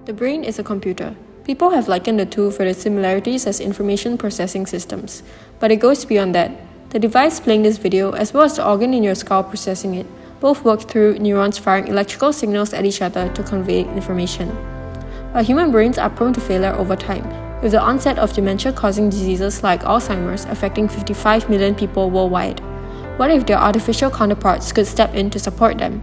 The brain is a computer. People have likened the two for their similarities as information processing systems, but it goes beyond that. The device playing this video, as well as the organ in your skull processing it, both work through neurons firing electrical signals at each other to convey information. While human brains are prone to failure over time, with the onset of dementia-causing diseases like Alzheimer's affecting 55 million people worldwide, what if their artificial counterparts could step in to support them?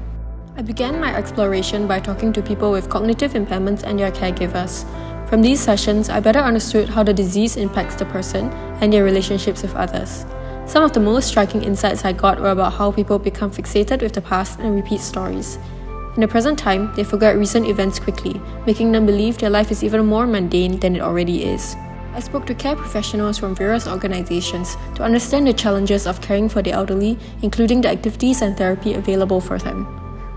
I began my exploration by talking to people with cognitive impairments and their caregivers. From these sessions, I better understood how the disease impacts the person and their relationships with others. Some of the most striking insights I got were about how people become fixated with the past and repeat stories. In the present time, they forget recent events quickly, making them believe their life is even more mundane than it already is. I spoke to care professionals from various organizations to understand the challenges of caring for the elderly, including the activities and therapy available for them.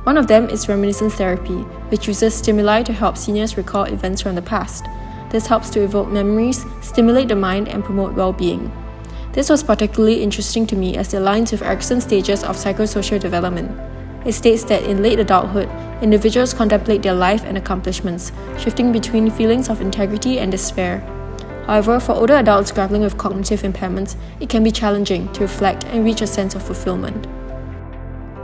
One of them is reminiscence therapy, which uses stimuli to help seniors recall events from the past. This helps to evoke memories, stimulate the mind, and promote well-being. This was particularly interesting to me as it aligns with Erikson's stages of psychosocial development. It states that in late adulthood, individuals contemplate their life and accomplishments, shifting between feelings of integrity and despair. However, for older adults grappling with cognitive impairments, it can be challenging to reflect and reach a sense of fulfillment.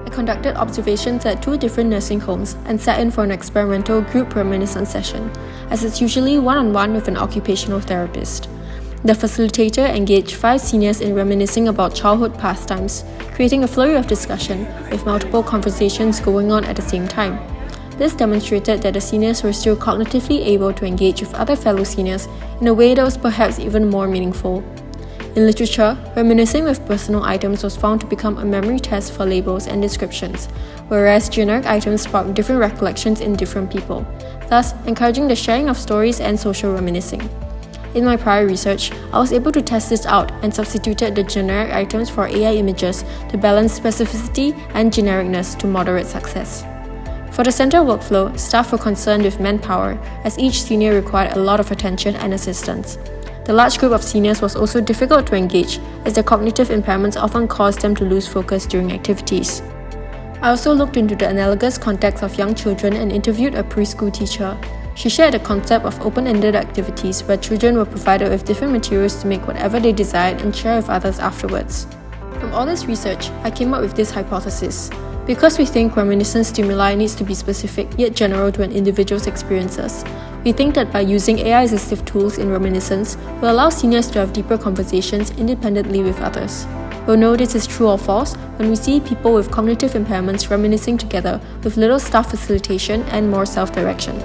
I conducted observations at 2 different nursing homes and sat in for an experimental group reminiscence session, as it's usually one-on-one with an occupational therapist. The facilitator engaged 5 seniors in reminiscing about childhood pastimes, creating a flurry of discussion with multiple conversations going on at the same time. This demonstrated that the seniors were still cognitively able to engage with other fellow seniors in a way that was perhaps even more meaningful. In literature, reminiscing with personal items was found to become a memory test for labels and descriptions, whereas generic items spark different recollections in different people, thus encouraging the sharing of stories and social reminiscing. In my prior research, I was able to test this out and substituted the generic items for AI images to balance specificity and genericness to moderate success. For the center workflow, staff were concerned with manpower, as each senior required a lot of attention and assistance. The large group of seniors was also difficult to engage, as their cognitive impairments often caused them to lose focus during activities. I also looked into the analogous context of young children and interviewed a preschool teacher. She shared the concept of open-ended activities where children were provided with different materials to make whatever they desired and share with others afterwards. From all this research, I came up with this hypothesis. Because we think reminiscence stimuli needs to be specific yet general to an individual's experiences, we think that by using AI-assistive tools in reminiscence will allow seniors to have deeper conversations independently with others. We'll know this is true or false when we see people with cognitive impairments reminiscing together with little staff facilitation and more self-direction.